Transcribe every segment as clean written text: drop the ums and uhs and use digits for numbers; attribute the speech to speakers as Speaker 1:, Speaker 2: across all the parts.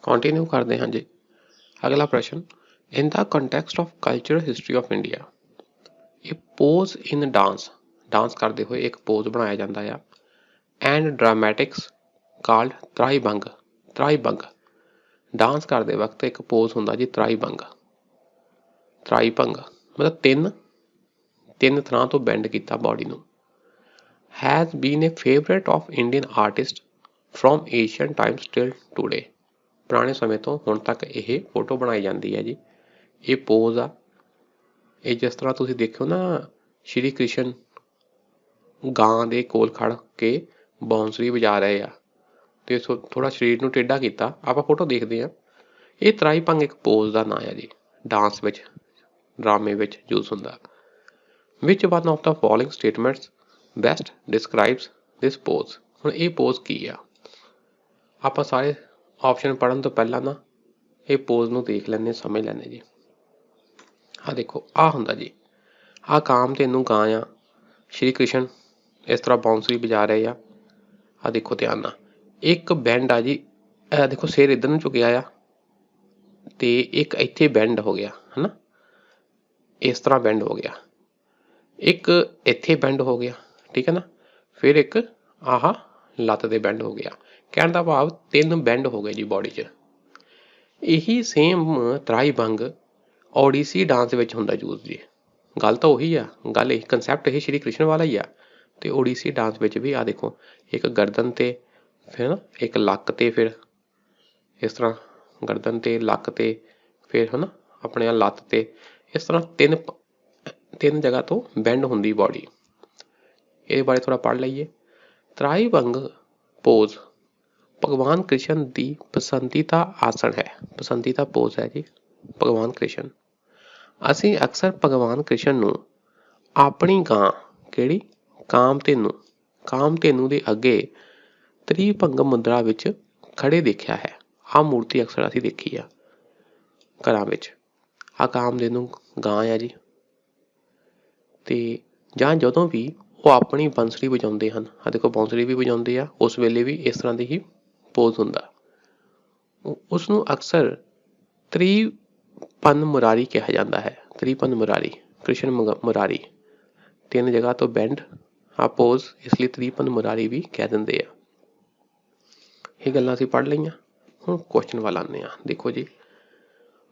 Speaker 1: Continue करते हैं जी। अगला प्रश्न, in the context of cultural history of India A pose in dance, dance करते हुए एक पोज बनाया जाता है एंड ड्रामैटिक्स काल्ड त्राईभंग। त्राईभंग डांस करते वक्त एक पोज होंदा जी त्राईभंग। त्राईभंग मतलब ਤਿੰਨ ਤਰ੍ਹਾਂ ਤੋਂ ਬੈਂਡ ਕੀਤਾ ਬॉडी ਨੂੰ। Has been a favourite of Indian artist from Asian times till today. ਪੁਰਾਣੇ ਸਮੇਂ ਤੋਂ ਹੁਣ ਤੱਕ ਇਹ ਫੋਟੋ ਬਣਾਈ ਜਾਂਦੀ ਹੈ ਜੀ। ਇਹ ਪੋਜ਼ ਆ, ਇਹ ਜਿਸ ਤਰ੍ਹਾਂ ਤੁਸੀਂ ਦੇਖਿਓ ਨਾ ਸ਼੍ਰੀ ਕ੍ਰਿਸ਼ਨ ਗਾਂ ਦੇ ਕੋਲ ਖੜ ਕੇ ਬਾਂਸੁਰੀ ਵਜਾ ਰਹੇ ਆ ਤੇ ਥੋੜਾ ਸਰੀਰ ਨੂੰ ਟੇਢਾ ਕੀਤਾ, ਆਪਾਂ ਫੋਟੋ ਦੇਖਦੇ ਹਾਂ। ਇਹ ਤਰਾਈਭੰਗ ਇੱਕ ਪੋਜ਼ ਦਾ ਨਾਂ ਹੈ ਜੀ, ਡਾਂਸ ਵਿੱਚ ਡਰਾਮੇ ਵਿੱਚ ਯੂਜ਼ ਹੁੰਦਾ। Which one of the following statements best describes this pose. ਹੁਣ ਇਹ ਪੋਜ਼ ਕੀ ਆ, ਆਪਾਂ ਸਾਰੇ ਆਪਸ਼ਨ ਪੜ੍ਹਨ ਤੋਂ ਪਹਿਲਾਂ ਨਾ ਇਹ ਪੋਜ਼ ਨੂੰ ਦੇਖ ਲੈਂਦੇ, ਸਮਝ ਲੈਂਦੇ ਜੀ। ਆਹ ਦੇਖੋ, ਆਹ ਹੁੰਦਾ ਜੀ, ਆਹ ਕਾਮ ਤੈਨੂੰ ਗਾਂ ਆ, ਸ਼੍ਰੀ ਕ੍ਰਿਸ਼ਨ ਇਸ ਤਰ੍ਹਾਂ ਬਾਂਸੁਰੀ ਵਜਾ ਰਹੇ ਆ। ਆਹ ਦੇਖੋ ਧਿਆਨ ਨਾਲ, ਇੱਕ ਬੈਂਡ ਆ ਜੀ, ਇਹ ਦੇਖੋ ਸਿਰ ਇੱਧਰ ਨੂੰ ਝੁਕਿਆ ਆ ਤੇ ਇੱਕ ਇੱਥੇ ਬੈਂਡ ਹੋ ਗਿਆ ਹੈ ਨਾ, ਇਸ ਤਰ੍ਹਾਂ ਬੈਂਡ ਹੋ ਗਿਆ, ਇੱਕ ਇੱਥੇ ਬੈਂਡ ਹੋ ਗਿਆ, ਠੀਕ ਹੈ ਨਾ, ਫਿਰ ਇੱਕ ਆਹ ਲੱਤ ਦੇ ਬੈਂਡ ਹੋ ਗਿਆ। ਕਹਿਣ ਦਾ ਭਾਵ ਤਿੰਨ ਬੈਂਡ ਹੋ ਗਏ ਜੀ ਬੋਡੀ 'ਚ। ਇਹੀ ਸੇਮ ਤਰਾਈਭੰਗ ਓਡੀਸੀ ਡਾਂਸ ਵਿੱਚ ਹੁੰਦਾ ਯੂਜ਼ ਜੀ। ਗੱਲ ਤਾਂ ਉਹੀ ਆ, ਗੱਲ ਇਹ ਕੰਸੈਪਟ ਇਹ ਸ਼੍ਰੀ ਕ੍ਰਿਸ਼ਨ ਵਾਲਾ ਹੀ ਆ। ਤੇ ਓਡੀਸੀ ਡਾਂਸ ਵਿੱਚ ਵੀ ਆਹ ਦੇਖੋ, ਇੱਕ ਗਰਦਨ ਤੇ ਫਿਰ ਨਾ ਇੱਕ ਲੱਕ ਤੇ, ਫਿਰ ਇਸ ਤਰ੍ਹਾਂ ਗਰਦਨ ਤੇ ਲੱਕ ਤੇ, ਫਿਰ ਹੈ ਨਾ ਆਪਣੇ ਲੱਤ ਤੇ, ਇਸ ਤਰ੍ਹਾਂ ਤਿੰਨ ਜਗ੍ਹਾ ਤੋਂ ਬੈਂਡ ਹੁੰਦੀ ਬੋਡੀ। ਇਹਦੇ ਬਾਰੇ ਥੋੜ੍ਹਾ ਪੜ੍ਹ ਲਈਏ। ਤਰਾਈਭੰਗ ਪੋਜ਼ ਭਗਵਾਨ ਕ੍ਰਿਸ਼ਨ ਦੀ ਪਸੰਦੀਦਾ ਆਸਣ ਹੈ, ਪਸੰਦੀਦਾ ਪੋਜ਼ ਹੈ ਜੀ ਭਗਵਾਨ ਕ੍ਰਿਸ਼ਨ। ਅਸੀਂ ਅਕਸਰ ਭਗਵਾਨ ਕ੍ਰਿਸ਼ਨ ਨੂੰ ਆਪਣੀ ਗਾਂ ਕਿਹੜੀ ਕਾਮਧੇਨੂ ਦੇ ਅੱਗੇ ਤ੍ਰਿਭੰਗ ਮੁਦਰਾ ਵਿੱਚ ਖੜੇ ਦੇਖਿਆ ਹੈ। ਆਹ ਮੂਰਤੀ ਅਕਸਰ ਅਸੀਂ ਦੇਖੀ ਆ ਘਰਾਂ ਵਿੱਚ। ਆਹ ਕਾਮਧੇਨੂ ਗਾਂ ਆ ਜੀ, ਤੇ ਜਾਂ ਜਦੋਂ ਵੀ ਉਹ ਆਪਣੀ ਬੰਸਰੀ ਵਜਾਉਂਦੇ ਹਨ, ਆਹ ਦੇਖੋ ਬਾਂਸੁਰੀ ਵੀ ਵਜਾਉਂਦੇ ਆ, ਉਸ ਵੇਲੇ ਵੀ ਇਸ ਤਰ੍ਹਾਂ ਦੀ ਹੀ ਪੋਜ਼ ਹੁੰਦਾ। ਉਸ ਨੂੰ ਅਕਸਰ ਤ੍ਰਿਭੰਗ ਮੁਰਾਰੀ ਕਿਹਾ ਜਾਂਦਾ ਹੈ। ਤ੍ਰਿਭੰਗ ਮੁਰਾਰੀ, ਕ੍ਰਿਸ਼ਨ ਮੁਰਾਰੀ, ਤਿੰਨ ਜਗ੍ਹਾ ਤੋਂ ਬੈਂਡ ਆ ਪੋਜ਼, ਇਸ ਲਈ ਤ੍ਰਿਭੰਗ ਮੁਰਾਰੀ ਵੀ ਕਹਿ ਦਿੰਦੇ ਆ। ਇਹ ਗੱਲਾਂ ਅਸੀਂ ਪੜ੍ਹ ਲਈਆਂ। ਹੁਣ ਕੁਐਸਚਨ ਵੱਲ ਆਉਂਦੇ ਹਾਂ। ਦੇਖੋ ਜੀ,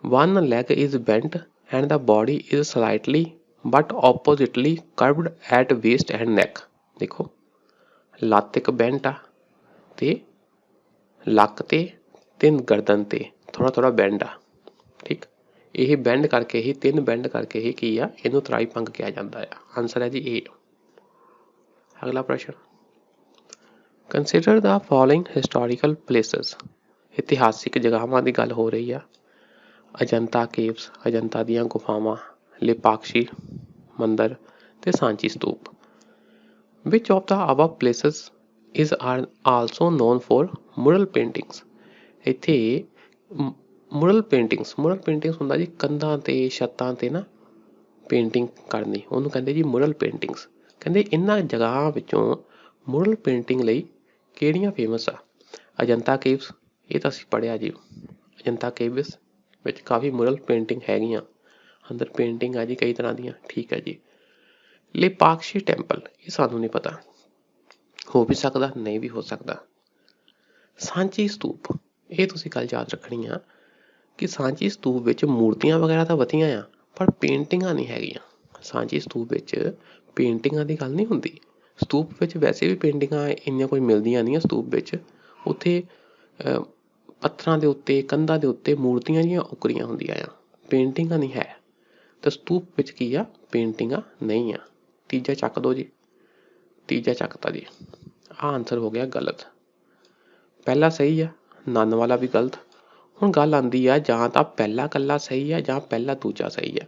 Speaker 1: one leg is bent and the body is slightly but oppositely curved at waist and neck। ਦੇਖੋ, ਲੱਤ ਇੱਕ ਬੈਂਟ ਆ ਤੇ ਲੱਕ ਤੇ ਗਰਦਨ ਤੇ ਥੋੜ੍ਹਾ ਬੈਂਡ ਆ, ਠੀਕ। ਇਹ ਬੈਂਡ ਕਰਕੇ ਹੀ, ਤਿੰਨ ਬੈਂਡ ਕਰਕੇ ਹੀ ਕੀ ਆ, ਇਹਨੂੰ ਤਰਾਈਭੰਗ ਕਿਹਾ ਜਾਂਦਾ ਆ। ਆਨਸਰ ਹੈ ਜੀ ਏ। ਅਗਲਾ ਪ੍ਰਸ਼ਨ, consider the following historical places. ਇਤਿਹਾਸਿਕ ਜਗ੍ਹਾਵਾਂ ਦੀ ਗੱਲ ਹੋ ਰਹੀ ਆ। ਅਜੰਤਾ ਕੇਵਸ, ਅਜੰਤਾ ਦੀਆਂ ਗੁਫਾਵਾਂ, ਲਿਪਾਕਸ਼ੀ ਮੰਦਰ ਤੇ Sanchi stupa. Which of the above places is also known for mural paintings. ਇੱਥੇ ਮੁਰਲ ਪੇਂਟਿੰਗਸ ਹੁੰਦਾ ਜੀ ਕੰਧਾਂ ਤੇ ਛੱਤਾਂ ਤੇ ਨਾ ਪੇਂਟਿੰਗ ਕਰਨੀ, ਉਹਨੂੰ ਕਹਿੰਦੇ ਜੀ ਮੁਰਲ ਪੇਂਟਿੰਗਸ। ਕਹਿੰਦੇ ਇਹਨਾਂ ਜਗ੍ਹਾ ਵਿੱਚੋਂ ਮੁਰਲ ਪੇਂਟਿੰਗ ਲਈ ਕਿਹੜੀਆਂ ਫੇਮਸ ਆ। ਅਜੰਤਾ ਕੇਵਸ, ਇਹ ਤਾਂ ਅਸੀਂ ਪੜ੍ਹਿਆ ਜੀ, ਅਜੰਤਾ ਕੇਵਸ ਵਿੱਚ ਕਾਫੀ ਮੁਰਲ ਪੇਂਟਿੰਗ ਹੈਗੀਆਂ, ਅੰਦਰ ਪੇਂਟਿੰਗ ਆ ਜੀ ਕਈ ਤਰ੍ਹਾਂ ਦੀਆਂ, ਠੀਕ ਹੈ ਜੀ। ਲਿਪਾਕਸ਼ੀ ਟੈਂਪਲ, ਇਹ ਸਾਨੂੰ ਨਹੀਂ ਪਤਾ, ਹੋ ਵੀ ਸਕਦਾ ਨਹੀਂ ਵੀ ਹੋ ਸਕਦਾ। ਸਾਂਚੀ ਸਤੂਪ, ਇਹ ਤੁਸੀਂ ਗੱਲ ਯਾਦ ਰੱਖਣੀ ਆ ਕਿ ਸਾਂਚੀ ਸਤੂਪ ਵਿੱਚ ਮੂਰਤੀਆਂ ਵਗੈਰਾ ਤਾਂ ਵਧੀਆਂ ਆ, ਪਰ ਪੇਂਟਿੰਗਾਂ ਨਹੀਂ ਹੈਗੀਆਂ। ਸਾਂਚੀ ਸਤੂਪ ਵਿੱਚ ਪੇਂਟਿੰਗਾਂ ਦੀ ਗੱਲ ਨਹੀਂ ਹੁੰਦੀ। ਸਤੂਪ ਵਿੱਚ ਵੈਸੇ ਵੀ ਪੇਂਟਿੰਗਾਂ ਇੰਨੀਆਂ ਕੋਈ ਮਿਲਦੀਆਂ ਨਹੀਂ ਆ ਸਤੂਪ ਵਿੱਚ। ਉੱਥੇ ਪੱਥਰਾਂ ਦੇ ਉੱਤੇ, ਕੰਧਾਂ ਦੇ ਉੱਤੇ ਮੂਰਤੀਆਂ ਜਿਹੀਆਂ ਉਕਰੀਆਂ ਹੁੰਦੀਆਂ ਆ, ਪੇਂਟਿੰਗਾਂ ਨਹੀਂ ਹੈ। ਤਾਂ ਸਤੂਪ ਵਿੱਚ ਕੀ ਆ, ਪੇਂਟਿੰਗਾਂ ਨਹੀਂ ਆ। ਤੀਜਾ ਚੱਕ ਦਿਓ ਜੀ, ਤੀਜਾ ਚੱਕਤਾ ਜੀ। ਆਹ ਆਨਸਰ ਹੋ ਗਿਆ ਗਲਤ। ਪਹਿਲਾ ਸਹੀ ਆ, ਨਨ ਵਾਲਾ ਵੀ ਗਲਤ। ਹੁਣ ਗੱਲ ਆਉਂਦੀ ਆ, ਜਾਂ ਤਾਂ ਪਹਿਲਾ ਇਕੱਲਾ ਸਹੀ ਆ ਜਾਂ ਪਹਿਲਾ ਦੂਜਾ ਸਹੀ ਆ।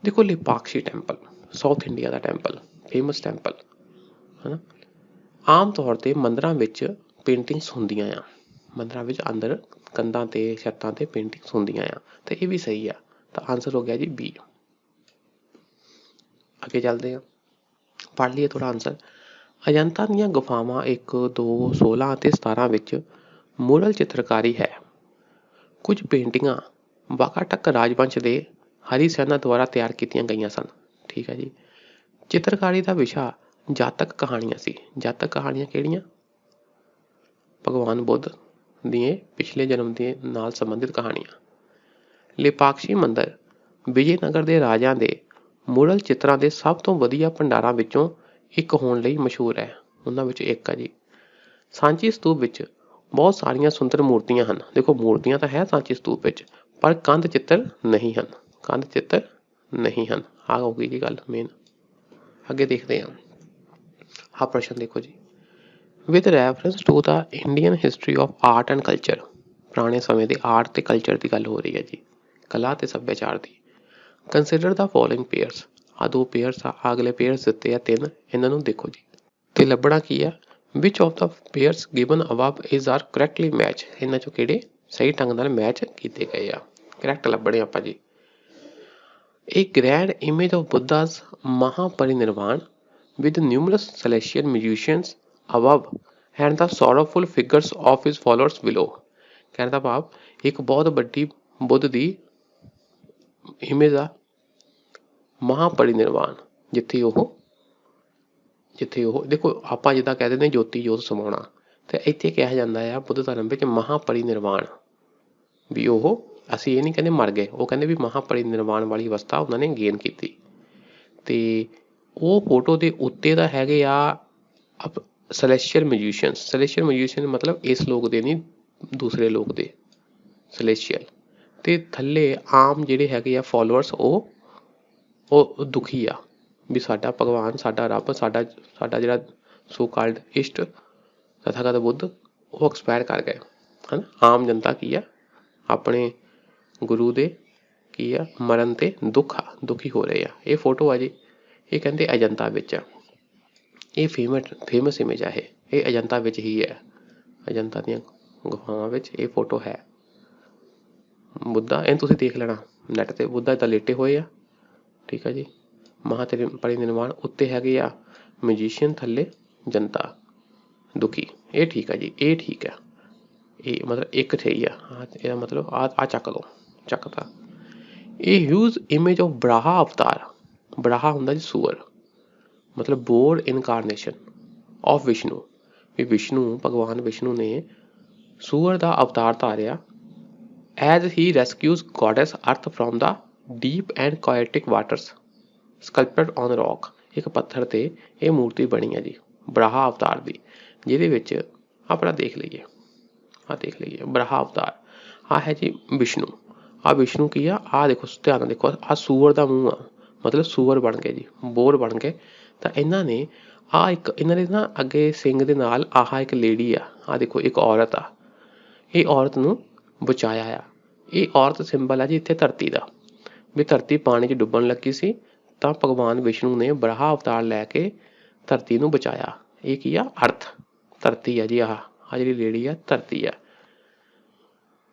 Speaker 1: ਦੇਖੋ, ਲਿਪਾਕਸ਼ੀ ਟੈਂਪਲ ਸਾਊਥ ਇੰਡੀਆ ਦਾ ਟੈਂਪਲ, ਫੇਮਸ ਟੈਂਪਲ ਹੈ ਨਾ। ਆਮ ਤੌਰ 'ਤੇ ਮੰਦਰਾਂ ਵਿੱਚ ਪੇਂਟਿੰਗਸ ਹੁੰਦੀਆਂ ਆ, ਮੰਦਰਾਂ ਵਿੱਚ ਅੰਦਰ ਕੰਧਾਂ ਤੇ ਛੱਤਾਂ ਤੇ ਪੇਂਟਿੰਗਸ ਹੁੰਦੀਆਂ ਆ, ਤੇ ਇਹ ਵੀ ਸਹੀ ਆ। ਤਾਂ ਆਨਸਰ ਹੋ ਗਿਆ ਜੀ ਬੀ। ਅੱਗੇ ਚੱਲਦੇ ਹਾਂ, ਪੜ੍ਹ ਲਈਏ ਥੋੜ੍ਹਾ ਆਨਸਰ। ਅਜੰਤਾ ਦੀਆਂ ਗੁਫਾਵਾਂ 1, 2, 16 ਅਤੇ 17 ਵਿੱਚ ਮੁਰਲ ਚਿੱਤਰਕਾਰੀ ਹੈ। ਕੁਝ ਪੇਂਟਿੰਗਾਂ ਵਾਕਾਟਕ ਰਾਜਵੰਸ਼ ਦੇ ਹਰੀ ਸੈਨਾ ਦੁਆਰਾ ਤਿਆਰ ਕੀਤੀਆਂ ਗਈਆਂ ਸਨ। ਠੀਕ ਹੈ ਜੀ। ਚਿੱਤਰਕਾਰੀ ਦਾ ਵਿਸ਼ਾ ਜਾਤਕ ਕਹਾਣੀਆਂ ਸੀ। ਜਾਤਕ ਕਹਾਣੀਆਂ ਕਿਹੜੀਆਂ? ਭਗਵਾਨ ਬੁੱਧ ਦੀਆਂ ਪਿਛਲੇ ਜਨਮ ਦੇ ਨਾਲ ਸੰਬੰਧਿਤ ਕਹਾਣੀਆਂ। ਲੇਪਾਕਸ਼ੀ ਮੰਦਰ ਵਿਜੇਨਗਰ ਦੇ ਰਾਜਿਆਂ ਦੇ ਮੁਰਲ ਚਿੱਤਰਾਂ ਦੇ ਸਭ ਤੋਂ ਵਧੀਆ ਭੰਡਾਰਾਂ ਵਿੱਚੋਂ ਇੱਕ ਹੋਣ ਲਈ ਮਸ਼ਹੂਰ ਹੈ। ਉਹਨਾਂ ਵਿੱਚੋਂ ਇੱਕ ਹੈ ਜੀ। ਸਾਂਚੀ ਸਤੂਪ ਵਿੱਚ ਬਹੁਤ ਸਾਰੀਆਂ ਸੁੰਦਰ ਮੂਰਤੀਆਂ ਹਨ। ਦੇਖੋ ਮੂਰਤੀਆਂ ਤਾਂ ਹੈ ਸਾਂਚੀ ਸਤੂਪ ਵਿੱਚ, ਪਰ ਕੰਧ ਚਿੱਤਰ ਨਹੀਂ ਹਨ। ਕੰਧ ਚਿੱਤਰ ਨਹੀਂ ਹਨ। ਆਹ ਹੋ ਗਈ ਜੀ ਗੱਲ ਮੇਨ। ਅੱਗੇ ਦੇਖਦੇ ਹਾਂ। ਆਹ ਪ੍ਰਸ਼ਨ ਦੇਖੋ ਜੀ। With reference to the Indian history of art and culture, ਪੁਰਾਣੇ ਸਮੇਂ ਦੇ ਆਰਟ ਤੇ ਕਲਚਰ ਦੀ ਗੱਲ ਹੋ ਰਹੀ ਹੈ ਜੀ, ਕਲਾ ਤੇ ਸੱਭਿਆਚਾਰ ਦੀ। ਕੰਸੀਡਰ ਦਾ ਫੋਲੋਇੰਗ ਪੇਅਰਸ, ਆਹ ਦੋ ਪੇਅਰਸ ਆ, ਅਗਲੇ ਪੇਅਰਸ ਦਿੱਤੇ ਆ 3, ਇਹਨਾਂ ਨੂੰ ਦੇਖੋ ਜੀ ਤੇ ਲੱਭਣਾ ਕੀ ਆ। Which of the pairs given above is are correctly match, ਇਹਨਾਂ ਚੋਂ ਕਿਹੜੇ ਸਹੀ ਢੰਗ ਨਾਲ ਮੈਚ ਕੀਤੇ ਗਏ ਆ, ਕਰੈਕਟ ਲੱਭਣੇ ਆਪਾਂ ਜੀ। A grand image of Buddha's Mahaparinirvan with numerous celestial musicians above and the sorrowful figures of his followers below। ਕਹਿਣ ਦਾ ਭਾਵ ਇੱਕ ਬਹੁਤ ਵੱਡੀ ਬੁੱਧ ਦੀ ਇਮੇਜ ਆ ਮਹਾਪਰਿਨਿਰਵਾਣ, ਜਿੱਥੇ ਉਹ ਦੇਖੋ ਆਪਾਂ ਜਿੱਦਾਂ ਕਹਿ ਦਿੰਦੇ ਜੋਤੀ ਜੋਤ ਸਮਾਉਣਾ, ਤੇ ਇੱਥੇ ਕਿਹਾ ਜਾਂਦਾ ਆ ਬੁੱਧ ਧਰਮ ਵਿੱਚ ਮਹਾਪਰਿਨਿਰਵਾਣ, ਵੀ ਉਹ ਅਸੀਂ ਇਹ ਨਹੀਂ ਕਹਿੰਦੇ ਮਰ ਗਏ, ਉਹ ਕਹਿੰਦੇ ਵੀ ਮਹਾਪਰਿਨਿਰਵਾਣ ਵਾਲੀ ਅਵਸਥਾ ਉਹਨਾਂ ਨੇ ਗੇਨ ਕੀਤੀ। ਤੇ ਉਹ ਫੋਟੋ ਦੇ ਉੱਤੇ ਤਾਂ ਹੈਗੇ ਆ ਸੈਲੈਸ਼ੀਅਲ ਮਿਊਜ਼ੀਸ਼ੀਅਨ ਮਤਲਬ ਇਸ ਲੋਕ ਦੇ ਨਹੀਂ, ਦੂਸਰੇ ਲੋਕ ਦੇ ਸੈਲੈਸ਼ੀਅਲ। ਤੇ ਥੱਲੇ ਆਮ ਜਿਹੜੇ ਹੈਗੇ ਆ ਫੋਲੋਅਰਸ, ਉਹ ਦੁਖੀ ਆ ਵੀ ਸਾਡਾ ਭਗਵਾਨ, ਸਾਡਾ ਰੱਬ, ਸਾਡਾ ਜਿਹੜਾ ਸੋ ਕਾਲਡ ਇਸ਼ਟ ਤਥਾਗਤ ਬੁੱਧ, ਉਹ ਐਕਸਪਾਇਰ ਕਰ ਗਏ ਹਨ। ਆਮ ਜਨਤਾ ਕੀ ਆ, ਆਪਣੇ ਗੁਰੂ ਦੇ ਕੀ ਆ ਮਰਨ ਤੇ ਦੁਖੀ ਹੋ ਰਹੇ ਆ। ਇਹ ਫੋਟੋ ਆ ਜੀ, ਇਹ ਕਹਿੰਦੇ ਅਜੰਤਾ ਵਿੱਚ ਆ। ਇਹ ਫੇਮਸ ਇਮੇਜ ਆ। ਇਹ ਅਜੰਤਾ ਵਿੱਚ ਹੀ ਹੈ, ਅਜੰਤਾ ਦੀਆਂ ਗੁਫਾਵਾਂ ਵਿੱਚ ਇਹ ਫੋਟੋ ਹੈ। ਬੁੱਧਾ, ਇਹਨੂੰ ਤੁਸੀਂ ਦੇਖ ਲੈਣਾ ਨੈਟ ਤੇ, ਬੁੱਧਾ ਇੱਦਾਂ ਲੇਟੇ ਹੋਏ ਆ। ਠੀਕ ਆ ਜੀ। ਮਹਾਪਰਿਨਿਰਵਾਣ ਉੱਤੇ ਹੈਗੇ ਆ ਮਿਊਜ਼ੀਸ਼ੀਅਨ, ਥੱਲੇ ਜਨਤਾ ਦੁਖੀ। ਇਹ ਠੀਕ ਆ ਜੀ, ਇਹ ਠੀਕ ਆ। ਇਹ ਮਤਲਬ ਇੱਕ ਸਹੀ ਆ। ਇਹਦਾ ਮਤਲਬ ਆ ਚੱਕ ਲਓ, ਚੱਕਤਾ। ਇਹ ਹਿਊਜ ਇਮੇਜ ਆਫ ਬਰਾਹਾ ਅਵਤਾਰ, ਬਰਾਹਾ ਹੁੰਦਾ ਜੀ ਸੂਅਰ, ਮਤਲਬ ਬੋਰ ਇਨਕਾਰਨੇਸ਼ਨ ਆਫ ਵਿਸ਼ਨੂੰ, ਵੀ ਵਿਸ਼ਨੂੰ, ਭਗਵਾਨ ਵਿਸ਼ਨੂੰ ਨੇ ਸੂਅਰ ਦਾ ਅਵਤਾਰ ਧਾਰਿਆ। As he rescues goddess earth from the deep and chaotic waters sculpted on rock. ਇੱਕ ਪੱਥਰ ਤੇ ਇਹ ਮੂਰਤੀ ਬਣੀ ਹੈ ਜੀ ਬਰਾਹਾ ਅਵਤਾਰ ਦੀ, ਜਿਹਦੇ ਵਿੱਚ ਆਪਣਾ ਦੇਖ ਲਈਏ ਬਰਾਹਾ ਅਵਤਾਰ। ਆਹ ਹੈ ਜੀ ਵਿਸ਼ਨੂੰ। ਆਹ ਵਿਸ਼ਨੂੰ ਕੀ ਆ, ਆਹ ਦੇਖੋ ਧਿਆਨ ਨਾਲ ਦੇਖੋ, ਆਹ ਸੂਅਰ ਦਾ ਮੂੰਹ ਆ, ਮਤਲਬ ਸੂਅਰ ਬਣ ਗਏ ਜੀ, ਬੋਰ ਬਣ ਗਏ। ਤਾਂ ਇਹਨਾਂ ਨੇ ਇਹਨਾਂ ਦੇ ਨਾ ਅੱਗੇ ਸਿੰਘ ਦੇ ਨਾਲ ਆਹ ਇੱਕ ਲੇਡੀ ਆ, ਆਹ ਦੇਖੋ ਇੱਕ ਔਰਤ ਆ, ਇਹ ਔਰਤ ਨੂੰ ਬਚਾਇਆ ਆ। ਇਹ ਔਰਤ ਸਿੰਬਲ ਆ ਜੀ ਇੱਥੇ ਧਰਤੀ ਦਾ, ਵੀ ਧਰਤੀ ਪਾਣੀ 'ਚ ਡੁੱਬਣ ਲੱਗੀ ਸੀ ਤਾਂ ਭਗਵਾਨ ਵਿਸ਼ਨੂੰ ਨੇ ਬਰਾਹਾ ਅਵਤਾਰ ਲੈ ਕੇ ਧਰਤੀ ਨੂੰ ਬਚਾਇਆ। ਇਹ ਕੀ ਆ, ਅਰਥ ਧਰਤੀ ਆ ਜੀ। ਆਹ ਜਿਹੜੀ ਲੇਡੀ ਆ ਧਰਤੀ ਆ।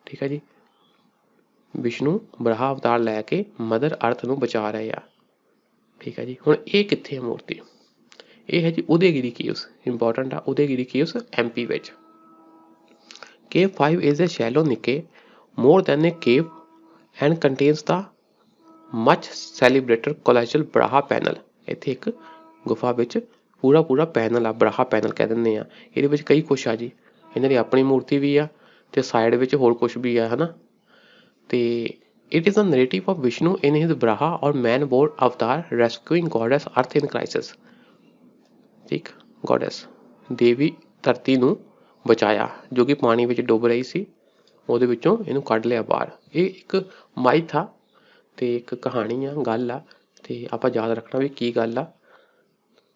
Speaker 1: ਠੀਕ ਆ ਜੀ। ਵਿਸ਼ਨੂੰ ਬਰਾਹਾ ਅਵਤਾਰ ਲੈ ਕੇ ਮਦਰ ਅਰਥ ਨੂੰ ਬਚਾ ਰਹੇ ਆ। ਠੀਕ ਆ ਜੀ। ਹੁਣ ਇਹ ਕਿੱਥੇ ਹੈ ਮੂਰਤੀ? ਇਹ ਹੈ ਜੀ ਉਦੈਗਿਰੀ ਕੇਵਸ, ਇੰਪੋਰਟੈਂਟ ਆ। ਉਦੈਗਿਰੀ ਕੇਵਸ MP ਵਿੱਚ। Cave 5 is a shallow niche more than a cave and contains the much celebrated colossal Braha panel। ਇੱਥੇ ਇੱਕ ਗੁਫਾ ਵਿੱਚ ਪੂਰਾ ਪੈਨਲ ਆ, ਬਰਾਹਾ ਪੈਨਲ ਕਹਿ ਦਿੰਦੇ ਆ। ਇਹਦੇ ਵਿੱਚ ਕਈ ਕੁਛ ਆ ਜੀ, ਇਹਨਾਂ ਦੀ ਆਪਣੀ ਮੂਰਤੀ ਵੀ ਆ ਤੇ ਸਾਈਡ ਵਿੱਚ ਹੋਰ ਕੁਛ ਵੀ ਆ, ਹਨਾ। ਤੇ it is a narrative of Vishnu in his Braha or man board avatar rescuing goddess earth in crisis। ਠੀਕ, goddess ਦੇਵੀ ਧਰਤੀ ਨੂੰ ਬਚਾਇਆ ਜੋ ਕਿ ਪਾਣੀ ਵਿੱਚ ਡੁੱਬ ਰਹੀ ਸੀ, ਉਹਦੇ ਵਿੱਚੋਂ ਇਹਨੂੰ ਕੱਢ ਲਿਆ ਬਾਹਰ। ਇਹ ਇੱਕ ਮਾਈਥ ਆ ਤੇ ਇੱਕ ਕਹਾਣੀ ਆ, ਗੱਲ ਆ, ਤੇ ਆਪਾਂ ਯਾਦ ਰੱਖਣਾ ਵੀ ਕੀ ਗੱਲ ਆ।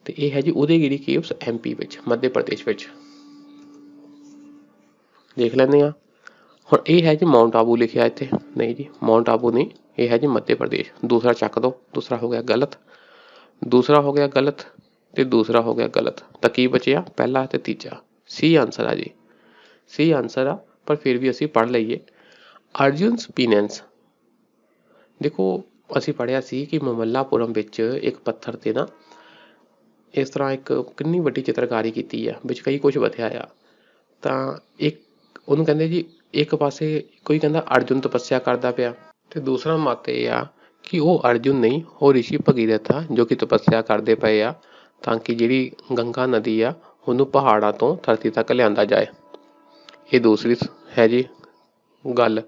Speaker 1: ਤੇ ਇਹ ਹੈ ਜੀ ਉਦੈਗਿਰੀ ਕੇਵਸ MP ਵਿੱਚ, ਮੱਧ ਪ੍ਰਦੇਸ਼ ਵਿੱਚ। ਦੇਖ ਲੈਂਦੇ ਆ। ਹੁਣ ਇਹ ਹੈ ਜੀ ਮਾਊਂਟ ਆਬੂ ਲਿਖਿਆ ਇੱਥੇ, ਨਹੀਂ ਜੀ ਮਾਊਂਟ ਆਬੂ ਨਹੀਂ, ਇਹ ਹੈ ਜੀ ਮੱਧ ਪ੍ਰਦੇਸ਼। ਦੂਸਰਾ ਚੱਕ ਦੋ, ਦੂਸਰਾ ਹੋ ਗਿਆ ਗਲਤ, ਦੂਸਰਾ ਹੋ ਗਿਆ ਗਲਤ ਤੇ ਦੂਸਰਾ ਹੋ ਗਿਆ ਗਲਤ। ਤਾਂ ਕੀ ਬਚਿਆ? ਪਹਿਲਾ ਤੇ ਤੀਜਾ। C ਆਂਸਰ ਆ ਜੀ, C ਆਂਸਰ ਆ। ਪਰ ਫਿਰ ਵੀ ਅਸੀਂ ਪੜ੍ਹ ਲਈਏ। ਅਰਜੁਨਸ ਪੀਨੈਂਸ, ਦੇਖੋ ਅਸੀਂ ਪੜ੍ਹਿਆ ਸੀ ਕਿ ਮਮੱਲਾਪੁਰਮ ਵਿੱਚ ਇੱਕ ਪੱਥਰ ਤੇ ਨਾ ਇਸ ਤਰ੍ਹਾਂ ਇੱਕ ਕਿੰਨੀ ਵੱਡੀ ਚਿੱਤਰਕਾਰੀ ਕੀਤੀ ਆ, ਵਿੱਚ ਕਈ ਕੁਛ ਬਥਿਆ ਆ। ਤਾਂ ਇੱਕ ਉਹਨੂੰ ਕਹਿੰਦੇ ਜੀ ਇੱਕ ਪਾਸੇ ਕੋਈ ਕਹਿੰਦਾ ਅਰਜੁਨ ਤਪੱਸਿਆ ਕਰਦਾ ਪਿਆ ਤੇ ਦੂਸਰਾ ਮਤ ਇਹ ਆ ਕਿ ਉਹ ਅਰਜੁਨ ਨਹੀਂ, ਉਹ ਰਿਸ਼ੀ ਭਗੀਰਥ ਆ ਜੋ ਕਿ ਤਪੱਸਿਆ ਕਰਦੇ ਪਏ ਆ ਤਾਂ ਕਿ ਜਿਹੜੀ ਗੰਗਾ ਨਦੀ ਆ ਉਹਨੂੰ ਪਹਾੜਾਂ ਤੋਂ ਧਰਤੀ ਤੱਕ ਲਿਆਂਦਾ ਜਾਏ। ਇਹ ਦੂਸਰੀ ਹੈ ਜੀ ਗੱਲ।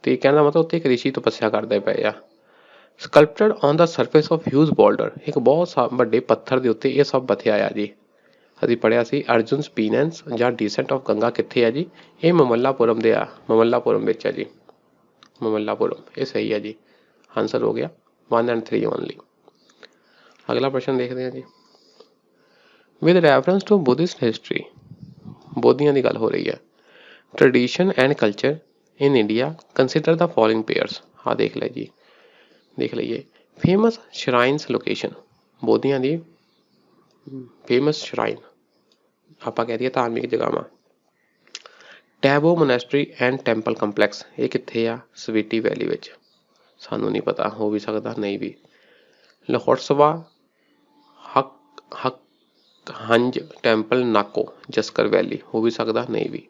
Speaker 1: ਤੇ ਕਹਿਣ ਦਾ ਮਤਲਬ ਉੱਥੇ ਇੱਕ ਰਿਸ਼ੀ ਤਪੱਸਿਆ ਕਰਦੇ ਪਏ ਆ। Sculpted on the surface of huge boulder, ਇੱਕ ਬਹੁਤ ਵੱਡੇ ਪੱਥਰ ਦੇ ਉੱਤੇ ਇਹ ਸਭ ਬਥਿਆ ਆ ਜੀ। ਅਸੀਂ ਪੜ੍ਹਿਆ ਸੀ ਅਰਜੁਨਸ ਪੀਨੈਂਸ ਜਾਂ ਡੀਸੈਂਟ ਆਫ ਗੰਗਾ ਕਿੱਥੇ ਹੈ ਜੀ, ਇਹ ਮਮੱਲਾਪੁਰਮ ਦੇ ਆ, ਮਮੱਲਾਪੁਰਮ ਵਿੱਚ ਹੈ ਜੀ, ਮਮੱਲਾਪੁਰਮ। ਇਹ ਸਹੀ ਹੈ ਜੀ, ਆਂਸਰ ਹੋ ਗਿਆ 1 and 3 ਓਨਲੀ। ਅਗਲਾ ਪ੍ਰਸ਼ਨ ਦੇਖਦੇ ਹਾਂ ਜੀ। With reference to Buddhist history, ਬੋਧੀਆਂ ਦੀ ਗੱਲ ਹੋ ਰਹੀ ਹੈ। Tradition and culture in India consider the following pairs. ਆਹ ਦੇਖ ਲੈ ਜੀ, ਦੇਖ ਲਈਏ। ਫੇਮਸ ਸ਼ਰਾਈਨਸ ਲੋਕੇਸ਼ਨ, ਬੋਧੀਆਂ ਦੀ ਫੇਮਸ ਸ਼ਰਾਈਨ ਆਪਾਂ ਕਹਿ ਦਈਏ ਧਾਰਮਿਕ ਜਗ੍ਹਾਵਾਂ। Tabo monastery and temple complex, ਇਹ ਕਿੱਥੇ ਆ? ਸਪੀਤੀ ਵੈਲੀ ਵਿੱਚ। ਸਾਨੂੰ ਨਹੀਂ ਪਤਾ, ਹੋ ਵੀ ਸਕਦਾ ਨਹੀਂ ਵੀ। ਲਹੌਟਸਵਾ ਹੰਜ ਟੈਂਪਲ ਨਾਕੋ ਜਸਕਰ ਵੈਲੀ, ਹੋ ਵੀ ਸਕਦਾ ਨਹੀਂ ਵੀ।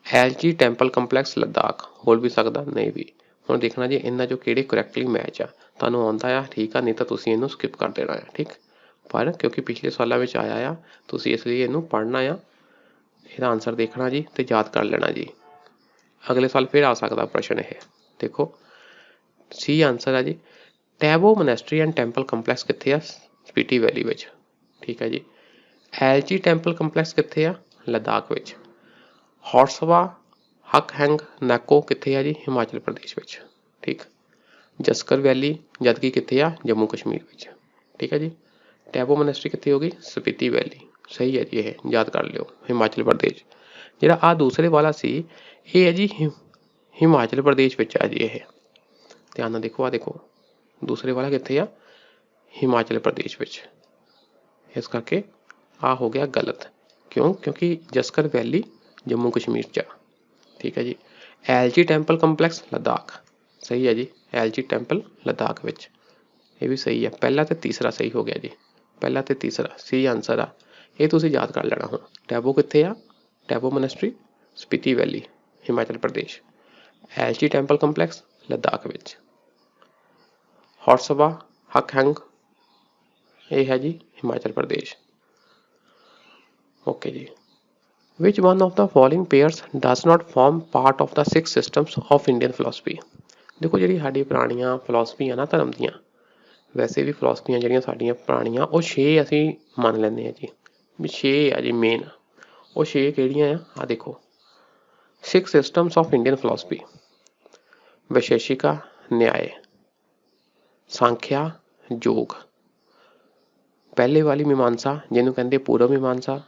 Speaker 1: ਐਲਜੀ ਟੈਂਪਲ ਕੰਪਲੈਕਸ ਲੱਦਾਖ, ਹੋ ਵੀ ਸਕਦਾ ਨਹੀਂ ਵੀ। ਹੁਣ ਦੇਖਣਾ ਜੀ ਇਹਨਾਂ 'ਚੋਂ ਕਿਹੜੇ ਕਰੈਕਟਲੀ ਮੈਚ ਆ। ਤੁਹਾਨੂੰ ਆਉਂਦਾ ਆ ਠੀਕ ਆ, ਨਹੀਂ ਤਾਂ ਤੁਸੀਂ ਇਹਨੂੰ ਸਕਿਪ ਕਰ ਦੇਣਾ ਆ, ਠੀਕ। ਪਰ ਕਿਉਂਕਿ ਪਿਛਲੇ ਸਾਲਾਂ ਵਿੱਚ ਆਇਆ ਆ, ਤੁਸੀਂ ਇਸ ਲਈ ਇਹਨੂੰ ਪੜ੍ਹਨਾ ਆ, ਇਹਦਾ ਆਨਸਰ ਦੇਖਣਾ ਜੀ ਅਤੇ ਯਾਦ ਕਰ ਲੈਣਾ ਜੀ। ਅਗਲੇ ਸਾਲ ਫਿਰ ਆ ਸਕਦਾ ਪ੍ਰਸ਼ਨ ਇਹ। ਦੇਖੋ ਸੀ ਆਨਸਰ ਆ ਜੀ। ਟੈਬੋ ਮੋਨੈਸਟਰੀ ਐਂਡ ਟੈਂਪਲ ਕੰਪਲੈਕਸ ਕਿੱਥੇ ਆ? ਸਪੀਤੀ ਵੈਲੀ ਵਿੱਚ, ਠੀਕ ਹੈ ਜੀ। ਐਲਜੀ ਟੈਂਪਲ ਕੰਪਲੈਕਸ ਕਿੱਥੇ ਆ? ਲੱਦਾਖ ਵਿੱਚ। ਹੌਟਸਵਾ ਹਕਹੈਂਗ ਨਾਕੋ ਕਿੱਥੇ ਆ ਜੀ? ਹਿਮਾਚਲ ਪ੍ਰਦੇਸ਼ ਵਿੱਚ, ਠੀਕ। ਜਸਕਰ ਵੈਲੀ ਜਦਕਿ ਕਿੱਥੇ ਆ? ਜੰਮੂ ਕਸ਼ਮੀਰ ਵਿੱਚ, ਠੀਕ ਹੈ ਜੀ। ਟੈਬੋ ਮੋਨੈਸਟਰੀ ਕਿੱਥੇ ਹੋ ਗਈ? ਸਪੀਤੀ ਵੈਲੀ, ਸਹੀ ਹੈ ਜੀ, ਇਹ ਯਾਦ ਕਰ ਲਿਓ, ਹਿਮਾਚਲ ਪ੍ਰਦੇਸ਼। ਜਿਹੜਾ ਆਹ ਦੂਸਰੇ ਵਾਲਾ ਸੀ ਇਹ ਹੈ ਜੀ ਹਿਮਾਚਲ ਪ੍ਰਦੇਸ਼ ਵਿੱਚ ਆ ਜੀ। ਇਹ ਧਿਆਨ ਨਾਲ ਦੇਖੋ, ਆਹ ਦੇਖੋ ਦੂਸਰੇ ਵਾਲਾ ਕਿੱਥੇ ਆ? ਹਿਮਾਚਲ ਪ੍ਰਦੇਸ਼ ਵਿੱਚ। ਇਸ ਕਰਕੇ ਆਹ ਹੋ ਗਿਆ ਗਲਤ। ਕਿਉਂ? ਕਿਉਂਕਿ ਜਸਕਰ ਵੈਲੀ ਜੰਮੂ ਕਸ਼ਮੀਰ 'ਚ ਆ, ਠੀਕ ਹੈ ਜੀ। ਐਲਜੀ ਟੈਂਪਲ ਕੰਪਲੈਕਸ ਲੱਦਾਖ, ਸਹੀ ਹੈ ਜੀ। ਐਲਜੀ ਟੈਂਪਲ ਲੱਦਾਖ ਵਿੱਚ, ਇਹ ਵੀ ਸਹੀ ਹੈ। ਪਹਿਲਾ ਤੇ ਤੀਸਰਾ ਸਹੀ ਹੋ ਗਿਆ ਜੀ, ਪਹਿਲਾ ਤੇ ਤੀਸਰਾ ਸਹੀ ਆਨਸਰ ਆ। ਇਹ ਤੁਸੀਂ ਯਾਦ ਕਰ ਲੈਣਾ ਹੁਣ। ਟੈਬੋ ਕਿੱਥੇ ਆ? Tabo monastery Spiti valley Himachal Pradesh. Alchi temple complex Ladakh ਵਿੱਚ। ਹੌਟਸਵਾ ਹਕਹੈਂਗ ਇਹ ਹੈ ਜੀ ਹਿਮਾਚਲ ਪ੍ਰਦੇਸ਼। ਓਕੇ ਜੀ। Which one of the following pairs does not form part of the 6 systems of Indian philosophy? ਦੇਖੋ ਜਿਹੜੀ ਸਾਡੀ ਪੁਰਾਣੀਆਂ ਫਿਲੋਸਫੀ ਆ ਨਾ ਧਰਮ ਦੀਆਂ, ਵੈਸੇ ਵੀ ਫਿਲੋਸਫੀਆਂ ਜਿਹੜੀਆਂ ਸਾਡੀਆਂ ਪੁਰਾਣੀਆਂ ਉਹ 6 ਅਸੀਂ ਮੰਨ ਲੈਂਦੇ ਹਾਂ ਜੀ, ਵੀ 6 ਆ ਜੀ ਮੇਨ। ਉਹ 6 ਕਿਹੜੀਆਂ ਆ? ਆਹ ਦੇਖੋ 6 systems of Indian philosophy। ਵੈਸ਼ੇਸ਼ਿਕਾ ਨਿਆਏ, ਸਾਂਖਿਆ ਯੋਗ, ਪਹਿਲੇ ਵਾਲੀ ਮੀਮਾਂਸਾ ਜਿਹਨੂੰ ਕਹਿੰਦੇ ਪੂਰਵ ਮੀਮਾਂਸਾ,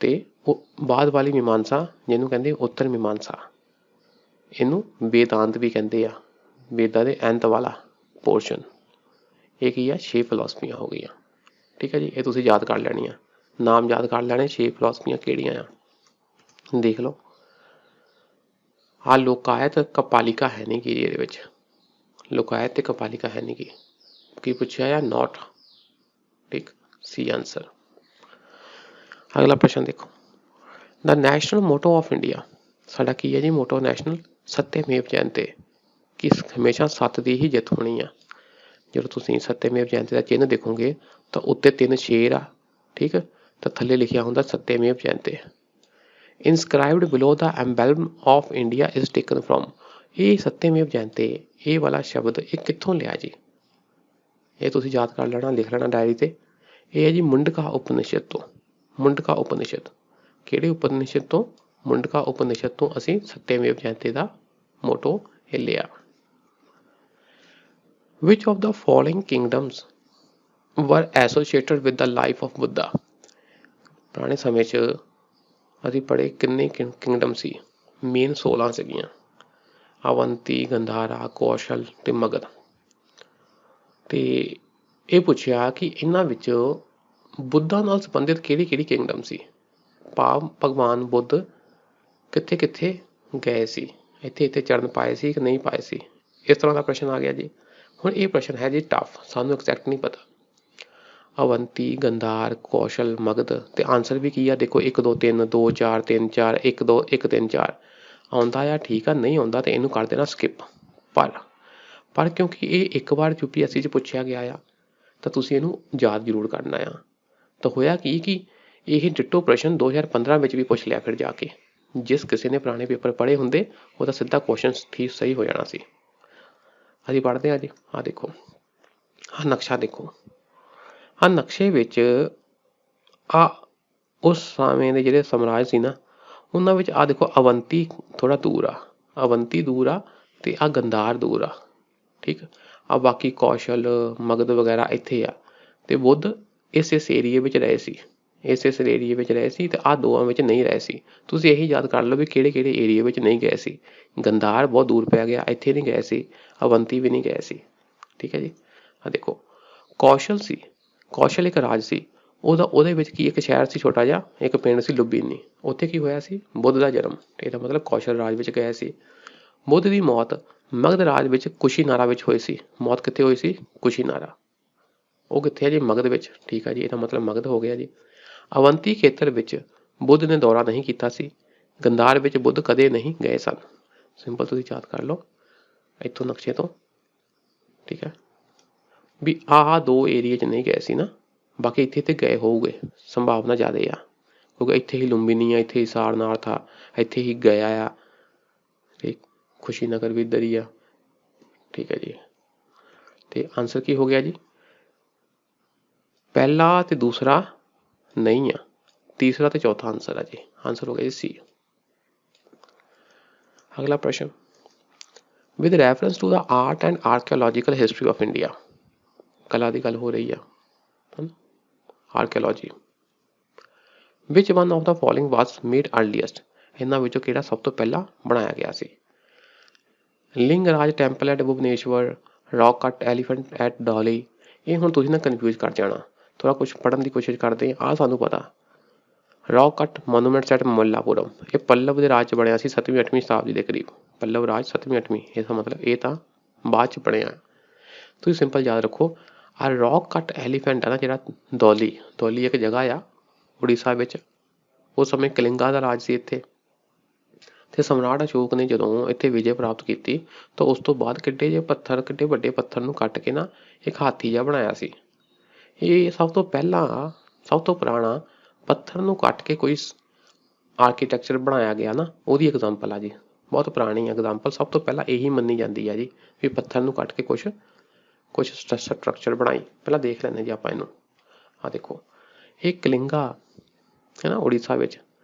Speaker 1: ਤੇ ਉਹ ਬਾਅਦ ਵਾਲੀ ਮੀਮਾਂਸਾ ਜਿਹਨੂੰ ਕਹਿੰਦੇ ਉੱਤਰ ਮੀਮਾਂਸਾ। ਇਹਨੂੰ ਵੇਦਾਂਤ ਵੀ ਕਹਿੰਦੇ ਆ, ਵੇਦਾਂ ਦੇ ਅੰਤ ਵਾਲਾ ਪੋਰਸ਼ਨ। ਇਹ ਕੀ ਆ? 6 ਫਿਲੋਸਫੀਆਂ ਹੋ ਗਈਆਂ, ਠੀਕ ਹੈ ਜੀ। ਇਹ ਤੁਸੀਂ ਯਾਦ ਕਰ ਲੈਣੀਆਂ, ਨਾਮ ਯਾਦ ਕਰ ਲੈਣੇ 6 ਫਿਲੋਸਫੀਆਂ ਕਿਹੜੀਆਂ ਆ। ਦੇਖ ਲਓ ਆਹ ਲੋਕਾਇਤ ਕਪਾਲਿਕਾ ਹੈ ਨਹੀਂ ਗੀ ਇਹਦੇ ਵਿੱਚ, ਲੋਕਾਇਤ ਤੇ ਕਪਾਲਿਕਾ ਹੈ ਨਹੀਂ ਗੀ। ਕੀ ਪੁੱਛਿਆ ਆ? ਨੋਟ, ਠੀਕ, ਸੀ ਆਨਸਰ। ਅਗਲਾ ਪ੍ਰਸ਼ਨ ਦੇਖੋ। ਦਾ ਨੈਸ਼ਨਲ ਮੋਟੋ ਆਫ ਇੰਡੀਆ, ਸਾਡਾ ਕੀ ਹੈ ਜੀ ਮੋਟੋ ਨੈਸ਼ਨਲ? ਸਤਿਅਮੇਵ ਜਯੰਤੇ, ਕਿ ਹਮੇਸ਼ਾ ਸੱਤ ਦੀ ਹੀ ਜਿੱਤ ਹੋਣੀ ਆ। ਜਦੋਂ ਤੁਸੀਂ ਸਤਿਅਮੇਵ ਜਯੰਤੇ ਦਾ ਚਿੰਨ੍ਹ ਦੇਖੋਗੇ ਤਾਂ ਉੱਤੇ 3 ਸ਼ੇਰ ਆ, ਠੀਕ, ਤਾਂ ਥੱਲੇ ਲਿਖਿਆ ਹੁੰਦਾ ਸਤਿਅਮੇਵ ਜਯੰਤੇ। Inscribed below the emblem of India is taken from, ਇਹ ਸਤਿਅਮੇਵ ਜਯੰਤੇ ਇਹ ਵਾਲਾ ਸ਼ਬਦ ਇਹ ਕਿੱਥੋਂ ਲਿਆ ਜੀ? ਇਹ ਤੁਸੀਂ ਯਾਦ ਕਰ ਲੈਣਾ, ਲਿਖ ਲੈਣਾ ਡਾਇਰੀ ਤੇ। ਇਹ ਹੈ ਜੀ ਮੁੰਡਕਾ ਉਪਨਿਸ਼ਦ ਤੋਂ। ਮੁੰਡਕਾ ਉਪਨਿਸ਼ਦ, ਕਿਹੜੇ ਉਪਨਿਸ਼ਦ ਤੋਂ? ਮੁੰਡਕਾ ਉਪਨਿਸ਼ਦ ਤੋਂ ਅਸੀਂ ਸਤਿਅਮੇਵ ਜਯੰਤੇ ਦਾ ਮੋਟੋ ਇਹ ਲਿਆ। Which of the following kingdoms were associated with the life of Buddha? ਪੁਰਾਣੇ ਸਮੇਂ 'ਚ ਅਸੀਂ ਪੜ੍ਹੇ ਕਿੰਨੇ ਕਿੰਗਡਮ ਸੀ? ਮੇਨ 16 ਸੀਗੀਆਂ, ਅਵੰਤੀ, ਗੰਧਾਰਾ, ਕੌਸ਼ਲ ਤੇ ਮਗਧ। ਤੇ ਇਹ ਪੁੱਛਿਆ ਕਿ ਇਹਨਾਂ ਵਿੱਚ ਬੁੱਧਾ ਨਾਲ ਸੰਬੰਧਿਤ ਕਿਹੜੀ ਕਿਹੜੀ ਕਿੰਗਡਮ ਸੀ? ਭਾਵ ਭਗਵਾਨ ਬੁੱਧ ਕਿੱਥੇ ਕਿੱਥੇ ਗਏ ਸੀ, ਇੱਥੇ ਇੱਥੇ ਚਰਨ ਪਾਏ ਸੀ ਕਿ ਨਹੀਂ ਪਾਏ ਸੀ, ਇਸ ਤਰ੍ਹਾਂ ਦਾ ਪ੍ਰਸ਼ਨ ਆ ਗਿਆ ਜੀ। ਹੁਣ ਇਹ ਪ੍ਰਸ਼ਨ ਹੈ ਜੀ ਟਫ, ਸਾਨੂੰ ਐਗਜ਼ੈਕਟ ਨਹੀਂ ਪਤਾ। ਅਵੰਤੀ, ਗੰਧਾਰ, ਕੌਸ਼ਲ, ਮਗਧ। ਤੇ ਆਂਸਰ ਵੀ ਕੀ ਆ ਦੇਖੋ 1 2 3 2 4 3 4 1 2 1 3 4 ਆਉਂਦਾ ਆ, ਠੀਕ ਆ। ਨਹੀਂ ਆਉਂਦਾ ਤੇ ਇਹਨੂੰ ਕਰ ਦੇਣਾ ਸਕਿਪ। ਪਰ ਕਿਉਂਕਿ ਇਹ ਇੱਕ ਵਾਰ UPSC 'ਚ ਪੁੱਛਿਆ ਗਿਆ ਆ ਤਾਂ ਤੁਸੀਂ ਇਹਨੂੰ ਯਾਦ ਜ਼ਰੂਰ ਕਰਨਾ ਆ। ਤਾਂ ਹੋਇਆ ਕਿ ਇਹ ਡਿਟੋ ਪ੍ਰਸ਼ਨ 2015 ਵਿੱਚ ਵੀ ਪੁੱਛ ਲਿਆ ਫਿਰ ਜਾ ਕੇ। ਜਿਸ ਕਿਸੇ ਨੇ ਪੁਰਾਣੇ ਪੇਪਰ ਪੜ੍ਹੇ ਹੁੰਦੇ ਉਹਦਾ ਸਿੱਧਾ ਕੁਐਸਚਨ ਠੀਕ ਸਹੀ ਹੋ ਜਾਣਾ ਸੀ। ਅਸੀਂ ਪੜ੍ਹਦੇ ਹਾਂ ਜੀ। ਆਹ ਦੇਖੋ, ਆਹ ਨਕਸ਼ਾ ਦੇਖੋ। ਆਹ ਨਕਸ਼ੇ ਵਿੱਚ ਉਸ ਸਮੇਂ ਦੇ ਜਿਹੜੇ ਸਮਰਾਜ ਸੀ ਨਾ, ਉਹਨਾਂ ਵਿੱਚ ਆਹ ਦੇਖੋ ਅਵੰਤੀ ਥੋੜ੍ਹਾ ਦੂਰ ਆ, ਅਵੰਤੀ ਦੂਰ ਆ ਤੇ ਆਹ ਗੰਧਾਰ ਦੂਰ ਆ, ਠੀਕ। ਆ ਬਾਕੀ ਕੌਸ਼ਲ, ਮਗਧ ਵਗੈਰਾ ਇੱਥੇ ਆ। ਤੇ ਬੁੱਧ ਇਸ ਏਰੀਏ ਵਿੱਚ ਰਹੇ ਸੀ, ਇਸ ਏਰੀਏ ਵਿੱਚ ਰਹੇ ਸੀ ਤੇ ਆਹ ਦੋਵਾਂ ਵਿੱਚ ਨਹੀਂ ਰਹੇ ਸੀ। ਤੁਸੀਂ ਇਹੀ ਯਾਦ ਕਰ ਲਓ ਵੀ ਕਿਹੜੇ ਕਿਹੜੇ ਏਰੀਏ ਵਿੱਚ ਨਹੀਂ ਗਏ ਸੀ। ਗੰਧਾਰ ਬਹੁਤ ਦੂਰ ਪੈ ਗਿਆ, ਇੱਥੇ ਨਹੀਂ ਗਏ ਸੀ। ਅਵੰਤੀ ਵੀ ਨਹੀਂ ਗਏ ਸੀ, ਠੀਕ ਹੈ ਜੀ। ਆਹ ਦੇਖੋ ਕੌਸ਼ਲ ਸੀ, ਕੌਸ਼ਲ ਇੱਕ ਰਾਜ ਸੀ। ਉਹਦੇ ਵਿੱਚ ਕੀ ਇੱਕ ਸ਼ਹਿਰ ਸੀ ਛੋਟਾ ਜਿਹਾ, ਇੱਕ ਪਿੰਡ ਸੀ ਲੁੰਬੀਨੀ। ਉੱਥੇ ਕੀ ਹੋਇਆ ਸੀ? ਬੁੱਧ ਦਾ ਜਨਮ। ਇਹਦਾ ਮਤਲਬ ਕੌਸ਼ਲ ਰਾਜ ਵਿੱਚ ਗਏ ਸੀ। ਬੁੱਧ ਦੀ ਮੌਤ ਮਗਧ ਰਾਜ ਵਿੱਚ ਕੁਸ਼ੀਨਾਰਾ ਵਿੱਚ ਹੋਈ ਸੀ। ਮੌਤ ਕਿੱਥੇ ਹੋਈ ਸੀ? ਕੁਸ਼ੀਨਾਰਾ। ਉਹ ਕਿੱਥੇ ਹੈ ਜੀ? ਮਗਧ ਵਿੱਚ, ਠੀਕ ਹੈ ਜੀ। ਇਹਦਾ ਮਤਲਬ ਮਗਧ ਹੋ ਗਿਆ ਜੀ। ਅਵੰਤੀ ਖੇਤਰ ਵਿੱਚ ਬੁੱਧ ਨੇ ਦੌਰਾ ਨਹੀਂ ਕੀਤਾ ਸੀ। ਗੰਧਾਰ ਵਿੱਚ ਬੁੱਧ ਕਦੇ ਨਹੀਂ ਗਏ ਸਨ। ਸਿੰਪਲ ਤੁਸੀਂ ਯਾਦ ਕਰ ਲਓ ਇੱਥੋਂ ਨਕਸ਼ੇ ਤੋਂ, ਠੀਕ ਹੈ ਵੀ ਆਹ ਦੋ ਏਰੀਏ 'ਚ ਨਹੀਂ ਗਏ ਸੀ ਨਾ, ਬਾਕੀ ਇੱਥੇ ਤੇ ਗਏ ਹੋਊਗੇ, ਸੰਭਾਵਨਾ ਜ਼ਿਆਦਾ ਆ ਕਿਉਂਕਿ ਇੱਥੇ ਹੀ ਲੁੰਬੀਨੀ ਆ, ਇੱਥੇ ਹੀ ਸਾਰਨਾਥ ਆ, ਇੱਥੇ ਹੀ ਗਿਆ ਆ, ਠੀਕ। ਖੁਸ਼ੀਨਗਰ ਵੀ ਇੱਧਰ ਹੀ ਆ, ਠੀਕ ਹੈ ਜੀ। ਤੇ ਆਂਸਰ ਕੀ ਹੋ ਗਿਆ ਜੀ? ਪਹਿਲਾ ਤੇ ਦੂਸਰਾ ਨਹੀਂ ਆ, ਤੀਸਰਾ ਤੇ ਚੌਥਾ ਆਂਸਰ ਆ ਜੀ। ਆਂਸਰ ਹੋ ਗਿਆ ਜੀ ਸੀ। ਅਗਲਾ ਪ੍ਰਸ਼ਨ, with reference to the art and archaeological history of India. ਕਲਾ ਦੀ ਗੱਲ ਹੋ ਰਹੀ ਆ, archaeology. Which one of the following was made earliest. ਇਹਨਾਂ ਵਿੱਚੋਂ ਕਿਹੜਾ ਸਭ ਤੋਂ ਪਹਿਲਾਂ ਬਣਾਇਆ ਗਿਆ ਸੀ? Lingaraj temple at Bhubaneswar, rock cut elephant at Dhauli. ਇਹ ਹੁਣ ਤੁਸੀਂ ਨਾ ਕਨਫਿਊਜ਼ ਕਰ ਜਾਣਾ, ਥੋੜ੍ਹਾ ਕੁਛ ਪੜ੍ਹਨ ਦੀ ਕੋਸ਼ਿਸ਼ ਕਰਦੇ ਆਹ ਸਾਨੂੰ ਪਤਾ। ਰੌਕ ਕੱਟ ਮੋਨੂਮੈਂਟਸ ਐਟ ਮੱਲਾਪੁਰਮ, ਇਹ ਪੱਲਵ ਦੇ ਰਾਜ 'ਚ ਬਣਿਆ ਸੀ 7ਵੀਂ 8ਵੀਂ ਸ਼ਤਾਬਦੀ ਦੇ ਕਰੀਬ। ਪੱਲਵ ਰਾਜ 7ਵੀਂ 8ਵੀਂ, ਇਹਦਾ ਮਤਲਬ ਇਹ ਤਾਂ ਬਾਅਦ 'ਚ ਬਣਿਆ। ਤੁਸੀਂ ਸਿੰਪਲ ਯਾਦ ਰੱਖੋ ਆਹ ਰੌਕ ਕੱਟ ਐਲੀਫੈਂਟ ਆ ਨਾ ਜਿਹੜਾ, ਦੌਲੀ ਇੱਕ ਜਗ੍ਹਾ ਆ ਉੜੀਸਾ ਵਿੱਚ। ਉਸ ਸਮੇਂ ਕਲਿੰਗਾ ਦਾ ਰਾਜ ਸੀ ਇੱਥੇ। ਤੇ ਸਮਰਾਟ ਅਸ਼ੋਕ ਨੇ ਜਦੋਂ ਇੱਥੇ ਵਿਜੇ ਪ੍ਰਾਪਤ ਕੀਤੀ ਤਾਂ ਉਸ ਤੋਂ ਬਾਅਦ ਕਿੱਡੇ ਵੱਡੇ ਪੱਥਰ ਨੂੰ ਕੱਟ ਕੇ ਨਾ ਇੱਕ ਹਾਥੀ ਜਿਹਾ ਬਣਾਇਆ ਸੀ। ਇਹ ਸਭ ਤੋਂ ਪਹਿਲਾਂ, ਸਭ ਤੋਂ ਪੁਰਾਣਾ ਪੱਥਰ ਨੂੰ ਕੱਟ ਕੇ ਕੋਈ ਆਰਕੀਟੈਕਚਰ ਬਣਾਇਆ ਗਿਆ ਨਾ, ਉਹਦੀ ਐਗਜ਼ਾਮਪਲ ਆ ਜੀ। ਬਹੁਤ ਪੁਰਾਣੀ ਐਗਜ਼ਾਮਪਲ, ਸਭ ਤੋਂ ਪਹਿਲਾਂ ਇਹੀ ਮੰਨੀ ਜਾਂਦੀ ਆ ਜੀ ਵੀ ਪੱਥਰ ਨੂੰ ਕੱਟ ਕੇ ਕੁਛ ਸਟਰਕਚਰ ਬਣਾਈ। ਪਹਿਲਾਂ ਦੇਖ ਲੈਂਦੇ ਜੀ ਆਪਾਂ ਇਹਨੂੰ। ਆਹ ਦੇਖੋ ਇਹ ਕਲਿੰਗਾ ਹੈ ਨਾ ਉੜੀਸਾ ਵਿੱਚ।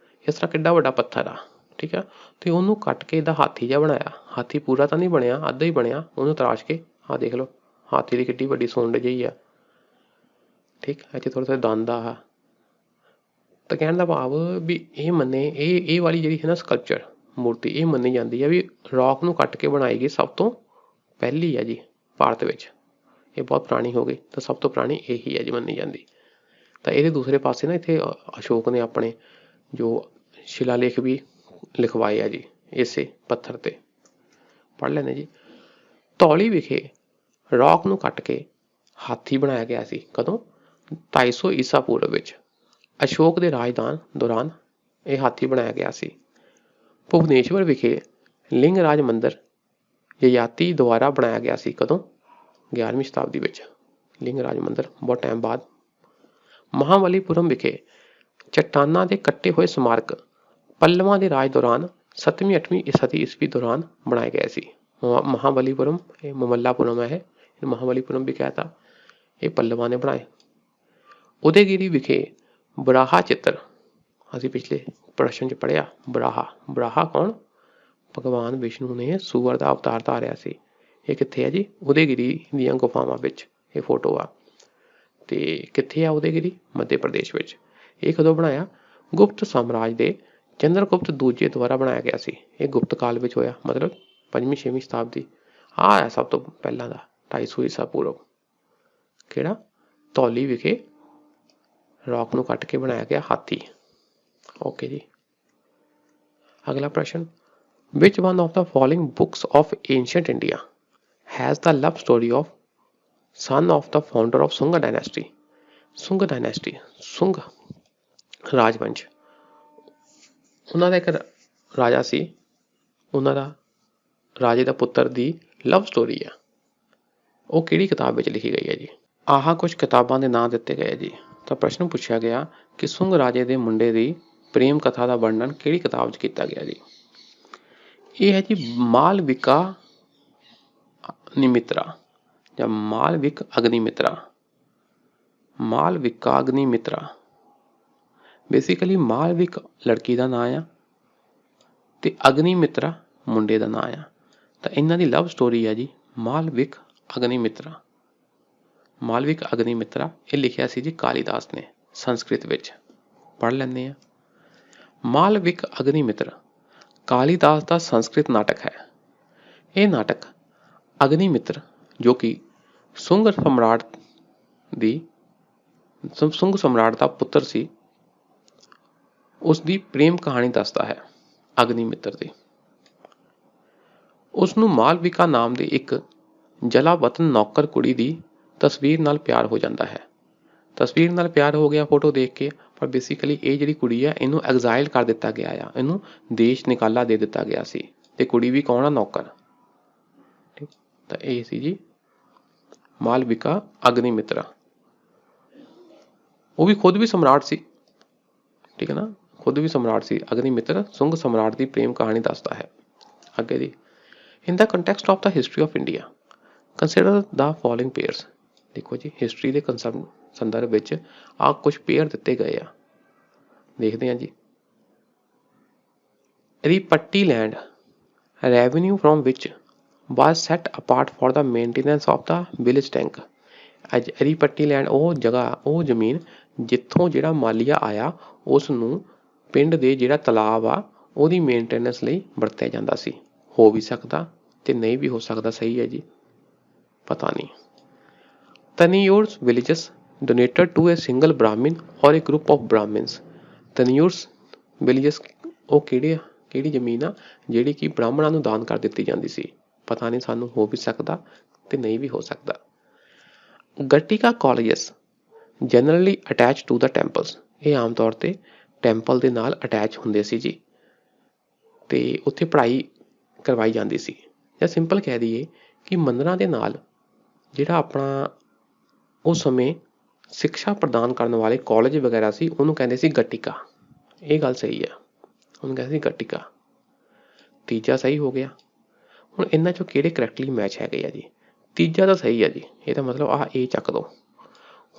Speaker 1: ਇਸ ਤਰ੍ਹਾਂ ਕਿੱਡਾ ਵੱਡਾ ਪੱਥਰ ਆ, ਠੀਕ ਆ। ਤੇ ਉਹਨੂੰ ਕੱਟ ਕੇ ਇਹਦਾ ਹਾਥੀ ਜਿਹਾ ਬਣਾਇਆ। ਹਾਥੀ ਪੂਰਾ ਤਾਂ ਨਹੀਂ ਬਣਿਆ, ਅੱਧਾ ਹੀ ਬਣਿਆ। ਉਹਨੂੰ ਤਰਾਸ਼ ਕੇ ਆਹ ਦੇਖ ਲਓ ਹਾਥੀ ਦੀ ਕਿੱਡੀ ਵੱਡੀ ਸੁੰਡ ਜਿਹੀ ਆ, ਠੀਕ। ਇੱਥੇ ਥੋੜ੍ਹਾ ਥੋੜ੍ਹਾ ਦੰਦ ਆ। ਤਾਂ ਕਹਿਣ ਦਾ ਭਾਵ ਵੀ ਇਹ ਵਾਲੀ ਜਿਹੜੀ ਹੈ ਨਾ ਸਕਲਪਚਰ ਮੂਰਤੀ, ਇਹ ਮੰਨੀ ਜਾਂਦੀ ਹੈ ਵੀ ਰੌਕ ਨੂੰ ਕੱਟ ਕੇ ਬਣਾਈ ਗਈ ਸਭ ਤੋਂ ਪਹਿਲੀ ਹੈ ਜੀ ਭਾਰਤ ਵਿੱਚ। ਇਹ ਬਹੁਤ ਪੁਰਾਣੀ ਹੋ ਗਈ ਤਾਂ ਸਭ ਤੋਂ ਪੁਰਾਣੀ ਇਹੀ ਹੈ ਜੀ ਮੰਨੀ ਜਾਂਦੀ। ਤਾਂ ਇਹਦੇ ਦੂਸਰੇ ਪਾਸੇ ਨਾ ਇੱਥੇ ਅਸ਼ੋਕ ਨੇ ਆਪਣੇ ਜੋ ਸ਼ਿਲਾਲੇਖ ਵੀ ਲਿਖਵਾਏ ਆ ਜੀ ਇਸੇ ਪੱਥਰ 'ਤੇ। ਪੜ੍ਹ ਲੈਂਦੇ ਜੀ। ਧੌਲੀ ਵਿਖੇ ਰੌਕ ਨੂੰ ਕੱਟ ਕੇ ਹਾਥੀ ਬਣਾਇਆ ਗਿਆ ਸੀ। ਕਦੋਂ? 250 ਈਸਾ ਪੂਰਵ ਵਿੱਚ ਅਸ਼ੋਕ ਦੇ ਰਾਜਦਾਨ ਦੌਰਾਨ ਇਹ ਹਾਥੀ ਬਣਾਇਆ ਗਿਆ ਸੀ। ਭੁਵਨੇਸ਼ਵਰ ਵਿਖੇ ਲਿੰਗਰਾਜ ਮੰਦਿਰ ਯਯਾਤੀ ਦੁਆਰਾ ਬਣਾਇਆ ਗਿਆ ਸੀ। ਕਦੋਂ? 11ਵੀਂ ਸ਼ਤਾਬਦੀ ਵਿੱਚ। ਲਿੰਗਰਾਜ ਮੰਦਿਰ ਬਹੁਤ ਟਾਈਮ ਬਾਅਦ। ਮਹਾਬਲੀਪੁਰਮ ਵਿਖੇ ਚੱਟਾਨਾਂ ਦੇ ਕੱਟੇ ਹੋਏ ਸਮਾਰਕ ਪੱਲਵਾਂ ਦੇ ਰਾਜ ਦੌਰਾਨ 7ਵੀਂ 8ਵੀਂ ਸਦੀ ਈਸਵੀ ਦੌਰਾਨ ਬਣਾਏ ਗਏ ਸੀ। ਮਹਾਬਲੀਪੁਰਮ, ਇਹ ਮਮੱਲਾਪੁਰਮ ਹੈ, ਇਹ ਮਹਾਬਲੀਪੁਰਮ ਵੀ ਕਹਿਤਾ, ਇਹ ਪੱਲਵਾਂ ਨੇ ਬਣਾਏ। ਉਦੈਗਿਰੀ ਵਿਖੇ ਬਰਾਹਾ ਚਿੱਤਰ, ਅਸੀਂ ਪਿਛਲੇ ਪ੍ਰਸ਼ਨ 'ਚ ਪੜ੍ਹਿਆ ਬਰਾਹਾ ਕੌਣ? ਭਗਵਾਨ ਵਿਸ਼ਨੂੰ ਨੇ ਸੂਅਰ ਦਾ ਅਵਤਾਰ ਧਾਰਿਆ ਸੀ। ਇਹ ਕਿੱਥੇ ਹੈ ਜੀ? ਉਦੈਗਿਰੀ ਦੀਆਂ ਗੁਫਾਵਾਂ ਵਿੱਚ ਇਹ ਫੋਟੋ ਆ। ਤੇ ਕਿੱਥੇ ਆ ਉਦੈਗਿਰੀ? ਮੱਧ ਪ੍ਰਦੇਸ਼ ਵਿੱਚ। ਇਹ ਕਦੋਂ ਬਣਾਇਆ? ਗੁਪਤ ਸਾਮਰਾਜ ਦੇ ਚੰਦਰਗੁਪਤ ਦੂਜੇ ਦੁਆਰਾ ਬਣਾਇਆ ਗਿਆ ਸੀ। ਇਹ ਗੁਪਤ ਕਾਲ ਵਿੱਚ ਹੋਇਆ, ਮਤਲਬ 5ਵੀਂ 6ਵੀਂ ਸ਼ਤਾਬਦੀ। ਆਹ ਹੈ ਸਭ ਤੋਂ ਪਹਿਲਾਂ ਦਾ 250 ਈਸਾ ਪੂਰਵ। ਕਿਹੜਾ? ਧੌਲੀ ਵਿਖੇ ਰੌਕ ਨੂੰ ਕੱਟ ਕੇ ਬਣਾਇਆ ਗਿਆ ਹਾਥੀ। ਓਕੇ ਜੀ। ਅਗਲਾ ਪ੍ਰਸ਼ਨ, which one of the following books of ancient India has the love story of son of the founder of Sunga dynasty। Sunga dynasty, Sunga ਰਾਜਵੰਸ਼, ਉਹਨਾਂ ਦਾ ਇੱਕ ਰਾਜਾ ਸੀ, ਉਹਨਾਂ ਦਾ ਰਾਜੇ ਦਾ ਪੁੱਤਰ ਦੀ ਲਵ ਸਟੋਰੀ ਆ। ਉਹ ਕਿਹੜੀ ਕਿਤਾਬ ਵਿੱਚ ਲਿਖੀ ਗਈ ਹੈ ਜੀ? ਆਹ ਕੁਝ ਕਿਤਾਬਾਂ ਦੇ ਨਾਂ ਦਿੱਤੇ ਗਏ ਜੀ। ਤਾਂ ਪ੍ਰਸ਼ਨ ਪੁੱਛਿਆ ਗਿਆ ਕਿ ਸੁੰਗ ਰਾਜੇ ਦੇ ਮੁੰਡੇ ਦੀ ਪ੍ਰੇਮ ਕਥਾ ਦਾ ਵਰਣਨ ਕਿਹੜੀ ਕਿਤਾਬ 'ਚ ਕੀਤਾ ਗਿਆ ਜੀ? ਇਹ ਹੈ ਜੀ ਮਾਲਵਿਕਾ ਨਿਮਿਤਰਾ ਜਾਂ ਮਾਲਵਿਕ ਅਗਨੀਮਿਤਰਾ। ਮਾਲਵਿਕਾ ਅਗਨੀਮਿਤਰਾ ਬੇਸਿਕਲੀ ਮਾਲਵਿਕ ਲੜਕੀ ਦਾ ਨਾਂ ਆ ਤੇ ਅਗਨੀਮਿਤਰਾ ਮੁੰਡੇ ਦਾ ਨਾਂ ਆ। ਤਾਂ ਇਹਨਾਂ ਦੀ ਲਵ ਸਟੋਰੀ ਆ ਜੀ ਮਾਲਵਿਕ ਅਗਨੀਮਿਤਰਾ। ਮਾਲਵਿਕ ਅਗਨੀਮਿਤਰਾ ਇਹ ਲਿਖਿਆ ਸੀ ਜੀ ਕਾਲੀਦਾਸ ਨੇ ਸੰਸਕ੍ਰਿਤ ਵਿੱਚ। ਪੜ੍ਹ ਲੈਂਦੇ ਹਾਂ। ਮਾਲਵਿਕ ਅਗਨੀਮਿਤਰ ਕਾਲੀਦਾਸ ਦਾ ਸੰਸਕ੍ਰਿਤ ਨਾਟਕ ਹੈ। ਇਹ ਨਾਟਕ ਅਗਨੀਮਿਤਰ ਜੋ ਕਿ ਸੁੰਗ ਸਮਰਾਟ ਦਾ ਪੁੱਤਰ ਸੀ, ਉਸ ਦੀ ਪ੍ਰੇਮ ਕਹਾਣੀ ਦੱਸਦਾ ਹੈ। ਅਗਨੀਮਿਤਰ ਦੀ ਉਸਨੂੰ ਮਾਲਵਿਕਾ ਨਾਮ ਦੀ ਇੱਕ ਜਲਾਵਤਨ ਨੌਕਰ ਕੁੜੀ ਦੀ ਤਸਵੀਰ ਨਾਲ ਪਿਆਰ ਹੋ ਜਾਂਦਾ ਹੈ। ਤਸਵੀਰ ਨਾਲ ਪਿਆਰ ਹੋ ਗਿਆ ਫੋਟੋ ਦੇਖ ਕੇ, ਪਰ ਬੇਸਿਕਲੀ ਇਹ ਜਿਹੜੀ ਕੁੜੀ ਆ ਇਹਨੂੰ ਐਗਜ਼ਾਈਲ ਕਰ ਦਿੱਤਾ ਗਿਆ ਆ, ਇਹਨੂੰ ਦੇਸ਼ ਨਿਕਾਲਾ ਦੇ ਦਿੱਤਾ ਗਿਆ ਸੀ। ਤੇ ਕੁੜੀ ਵੀ ਕੌਣ ਆ? ਨੌਕਰ। ਠੀਕ, ਤਾਂ ਇਹ ਸੀ ਜੀ ਮਾਲਵਿਕਾ ਅਗਨੀਮਿਤਰਾ। ਉਹ ਵੀ ਖੁਦ ਵੀ ਸਮਰਾਟ ਸੀ, ਠੀਕ ਹੈ ਨਾ, ਖੁਦ ਵੀ ਸਮਰਾਟ ਸੀ। ਅਗਨੀਮਿਤਰ ਸੁੰਗ ਸਮਰਾਟ ਦੀ ਪ੍ਰੇਮ ਕਹਾਣੀ ਦੱਸਦਾ ਹੈ। ਅੱਗੇ ਜੀ, in the context of the history of India consider the following pairs. ਦੇਖੋ ਜੀ ਹਿਸਟਰੀ ਦੇ ਸੰਦਰਭ ਵਿੱਚ ਆਹ ਕੁਝ ਪੇਅਰ ਦਿੱਤੇ ਗਏ ਆ, ਦੇਖਦੇ ਹਾਂ ਜੀ। ਰੀਪੱਟੀ land revenue from which was set apart for the maintenance of the village tank। ਅੱਜ ਰੀਪੱਟੀ ਲੈਂਡ ਉਹ ਜਗ੍ਹਾ, ਉਹ ਜ਼ਮੀਨ ਜਿੱਥੋਂ ਜਿਹੜਾ ਮਾਲੀਆ ਆਇਆ ਉਸ ਨੂੰ ਪਿੰਡ ਦੇ ਜਿਹੜਾ ਤਲਾਬ ਆ ਉਹਦੀ ਮੇਨਟੇਨੈਂਸ ਲਈ ਵਰਤਿਆ ਜਾਂਦਾ ਸੀ। ਹੋ ਵੀ ਸਕਦਾ ਤੇ ਨਹੀਂ ਵੀ ਹੋ ਸਕਦਾ, ਸਹੀ ਹੈ ਜੀ, ਪਤਾ ਨਹੀਂ। ਤਨਿਊਰਸ villages donated to a single brahmin or a group of brahmins। ਤਨਿਊਰਸ ਵਿਲੇਜਸ ਉਹ ਕਿਹੜੀ ਜ਼ਮੀਨ ਆ ਜਿਹੜੀ ਕਿ ਬ੍ਰਾਹਮਣਾਂ ਨੂੰ ਦਾਨ ਕਰ ਦਿੱਤੀ ਜਾਂਦੀ ਸੀ? ਪਤਾ ਨਹੀਂ, ਸਾਨੂੰ ਹੋ ਵੀ ਸਕਦਾ ਤੇ ਨਹੀਂ ਵੀ ਹੋ ਸਕਦਾ। Ghatika colleges generally attach to the temples. ਇਹ ਆਮ ਤੌਰ ਤੇ ਟੈਂਪਲ ਦੇ ਨਾਲ ਅਟੈਚ ਹੁੰਦੇ ਸੀ ਜੀ, ਤੇ ਉੱਥੇ ਪੜ੍ਹਾਈ ਕਰਵਾਈ ਜਾਂਦੀ ਸੀ। ਜਾਂ ਸਿੰਪਲ ਕਹਿ ਦਈਏ ਕਿ ਮੰਦਿਰਾਂ ਦੇ ਨਾਲ ਜਿਹੜਾ ਆਪਣਾ ਉਸ ਸਮੇਂ ਸਿੱਖਿਆ ਪ੍ਰਦਾਨ ਕਰਨ ਵਾਲੇ ਕਾਲਜ ਵਗੈਰਾ ਸੀ ਉਹਨੂੰ ਕਹਿੰਦੇ ਸੀ ਗਟਿਕਾ। ਇਹ ਗੱਲ ਸਹੀ ਆ, ਉਹਨੂੰ ਕਹਿੰਦੇ ਸੀ ਗਟਿਕਾ। ਤੀਜਾ ਸਹੀ ਹੋ ਗਿਆ। ਹੁਣ ਇਹਨਾਂ ਚੋਂ ਕਿਹੜੇ ਕਰੈਕਟਲੀ ਮੈਚ ਹੈਗੇ ਆ ਜੀ? ਤੀਜਾ ਤਾਂ ਸਹੀ ਆ ਜੀ, ਇਹਦਾ ਮਤਲਬ ਆਹ ਇਹ ਚੱਕ ਦੋ।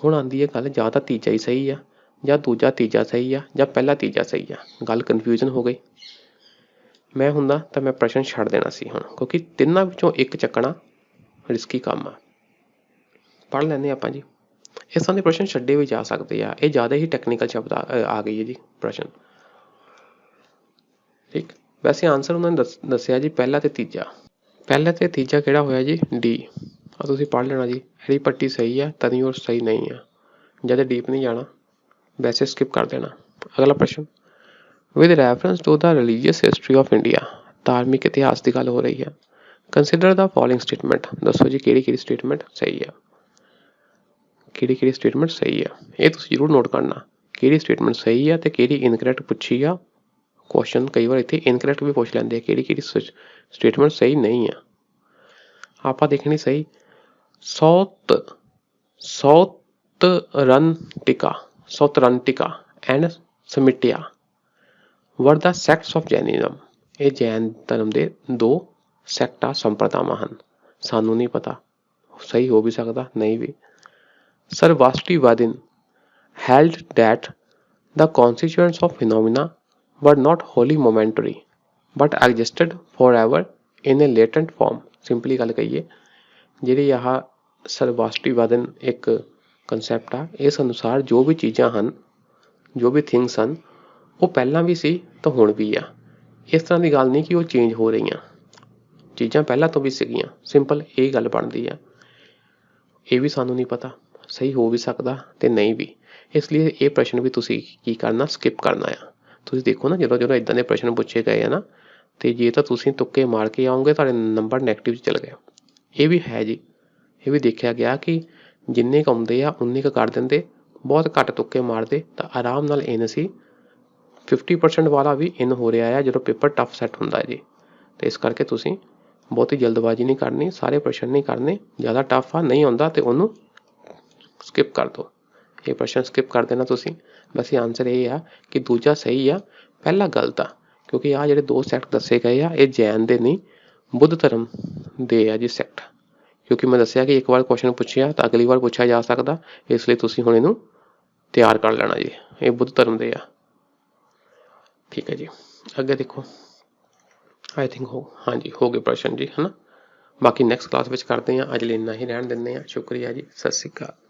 Speaker 1: ਹੁਣ ਆਉਂਦੀ ਹੈ ਗੱਲ, ਜਾਂ ਤਾਂ ਤੀਜਾ ਹੀ ਸਹੀ ਆ, ਜਾਂ ਦੂਜਾ ਤੀਜਾ ਸਹੀ ਆ, ਜਾਂ ਪਹਿਲਾ ਤੀਜਾ ਸਹੀ ਆ। ਗੱਲ ਕਨਫਿਊਜ਼ਨ ਹੋ ਗਈ। ਮੈਂ ਹੁੰਦਾ ਤਾਂ ਮੈਂ ਪ੍ਰਸ਼ਨ ਛੱਡ ਦੇਣਾ ਸੀ ਹੁਣ, ਕਿਉਂਕਿ ਤਿੰਨਾਂ ਵਿੱਚੋਂ ਇੱਕ ਚੱਕਣਾ ਰਿਸਕੀ ਕੰਮ ਆ। ਪੜ੍ਹ ਲੈਂਦੇ ਆਪਾਂ ਜੀ। ਇਸ ਤਰ੍ਹਾਂ ਦੇ ਪ੍ਰਸ਼ਨ ਛੱਡੇ ਵੀ ਜਾ ਸਕਦੇ ਆ, ਇਹ ਜ਼ਿਆਦਾ ਹੀ ਟੈਕਨੀਕਲ ਸ਼ਬਦ ਆ ਗਈ ਹੈ ਜੀ ਪ੍ਰਸ਼ਨ। ਠੀਕ, ਵੈਸੇ ਆਨਸਰ ਉਹਨਾਂ ਨੇ ਦੱਸਿਆ ਜੀ ਪਹਿਲਾ ਤੇ ਤੀਜਾ। ਪਹਿਲਾ ਤੇ ਤੀਜਾ ਕਿਹੜਾ ਹੋਇਆ ਜੀ? ਡੀ। ਆ ਤੁਸੀਂ ਪੜ੍ਹ ਲੈਣਾ ਜੀ। ਹਰੀ ਪੱਟੀ ਸਹੀ ਆ, ਤਨਿਊਰ ਸਹੀ ਨਹੀਂ ਆ। ਜ਼ਿਆਦਾ ਡੀਪ ਨਹੀਂ ਜਾਣਾ, ਵੈਸੇ ਸਕਿਪ ਕਰ ਦੇਣਾ। ਅਗਲਾ ਪ੍ਰਸ਼ਨ, with reference to the religious history of India. ਧਾਰਮਿਕ ਇਤਿਹਾਸ ਦੀ ਗੱਲ ਹੋ ਰਹੀ ਹੈ। Consider the following statement. ਦੱਸੋ ਜੀ ਕਿਹੜੀ ਕਿਹੜੀ ਸਟੇਟਮੈਂਟ ਸਹੀ ਆ, ਕਿਹੜੀ ਕਿਹੜੀ ਸਟੇਟਮੈਂਟ ਸਹੀ ਆ। ਇਹ ਤੁਸੀਂ ਜ਼ਰੂਰ ਨੋਟ ਕਰਨਾ, ਕਿਹੜੀ ਸਟੇਟਮੈਂਟ ਸਹੀ ਆ ਤੇ ਕਿਹੜੀ ਇਨਕਰੈਕਟ ਪੁੱਛੀ ਆ। ਕੁਐਸਚਨ ਕਈ ਵਾਰ ਇੱਥੇ ਇਨਕਰੈਕਟ ਵੀ ਪੁੱਛ ਲੈਂਦੇ ਆ, ਕਿਹੜੀ ਕਿਹੜੀ ਸਟੇਟਮੈਂਟ ਸਹੀ ਨਹੀਂ ਆ। ਆਪਾਂ ਦੇਖਣੀ ਸਹੀ। ਸੌਤਰੰਟਿਕਾ ਐਂਡ ਸਮਿਟਿਆ ਵਰ ਦਾ ਸੈਕਟਸ ਆਫ ਜੈਨਿਜ਼ਮ। ਇਹ ਜੈਨ ਧਰਮ ਦੇ ਦੋ ਸੈਕਟਾਂ ਸੰਪਰਦਾਵਾਂ ਹਨ। ਸਾਨੂੰ ਨਹੀਂ ਪਤਾ, ਸਹੀ ਹੋ ਵੀ ਸਕਦਾ ਨਹੀਂ ਵੀ। ਸਰਵਾਸਟੀਵਾਦਿਨ held that the constituents of phenomena were not wholly momentary but existed forever in a latent form। Simply ਗੱਲ ਕਹੀਏ, ਜਿਹੜੀ ਆਹ ਸਰਵਾਸਟੀਵਾਦਨ ਇੱਕ ਕੰਸੈਪਟ ਆ, ਇਸ ਅਨੁਸਾਰ ਜੋ ਵੀ ਚੀਜ਼ਾਂ ਹਨ, ਜੋ ਵੀ ਥਿੰਗਸ ਹਨ, ਉਹ ਪਹਿਲਾਂ ਵੀ ਸੀ ਤਾਂ ਹੁਣ ਵੀ ਆ। ਇਸ ਤਰ੍ਹਾਂ ਦੀ ਗੱਲ ਨਹੀਂ ਕਿ ਉਹ ਚੇਂਜ ਹੋ ਰਹੀਆਂ, ਚੀਜ਼ਾਂ ਪਹਿਲਾਂ ਤੋਂ ਵੀ ਸੀਗੀਆਂ। ਸਿੰਪਲ ਇਹ ਗੱਲ ਬਣਦੀ ਆ। ਇਹ ਵੀ ਸਾਨੂੰ ਨਹੀਂ ਪਤਾ, ਸਹੀ ਹੋ ਵੀ ਸਕਦਾ ਤੇ ਨਹੀਂ ਵੀ। ਇਸ ਲਈ ਇਹ ਪ੍ਰਸ਼ਨ ਵੀ ਤੁਸੀਂ ਕੀ ਕਰਨਾ, ਸਕਿਪ ਕਰਨਾ ਆ। ਤੁਸੀਂ ਦੇਖੋ ਨਾ, ਜਦੋਂ ਇੱਦਾਂ ਦੇ ਪ੍ਰਸ਼ਨ ਪੁੱਛੇ ਗਏ ਆ ਨਾ, ਤੇ ਜੇ ਤਾਂ ਤੁਸੀਂ ਤੁੱਕੇ ਮਾਰ ਕੇ ਆਓਗੇ ਤੁਹਾਡੇ ਨੰਬਰ ਨੈਗੇਟਿਵ 'ਚ ਚਲੇ ਗਏ। ਇਹ ਵੀ ਹੈ ਜੀ, ਇਹ ਵੀ ਦੇਖਿਆ ਗਿਆ ਕਿ ਜਿੰਨੇ ਕੁ ਆਉਂਦੇ ਆ ਉਨੇ ਕੁ ਕਰ ਦਿੰਦੇ, बहुत घट तुक्के मारते तो आराम नाल इन सी 50% वाला भी इन हो रहा है जो पेपर टफ सैट होंदा है जी। तो इस करके तुसीं बहुती जल्दबाजी नहीं करनी, सारे प्रश्न नहीं करने, ज़्यादा टफ आ नहीं आउंदा तो उन्होंने स्किप कर दो, ये प्रश्न स्किप कर देना तुसीं। वैसे आंसर ये आ कि दूजा सही आ, पहला गलत आ, क्योंकि आ जिहड़े दो सैक्ट दसे गए आ ये जैन दे नहीं बुद्ध धर्म दे आ जी सैक्ट। क्योंकि मैं दसिया कि एक बार क्वेश्चन पूछिया तो अगली बार पूछा जा सकता, इसलिए तुसीं हुण इहनूं तैयार कर लेना जी, ये बुद्ध धर्म दे आ। ठीक है जी, अगे देखो आई थिंक हो, हाँ जी हो गए प्रश्न जी, है ना। बाकी नैक्सट क्लास में करते हैं, अज लिए इन्ना ही रहन दिंदे आ। शुक्रिया जी, सत श्री अकाल।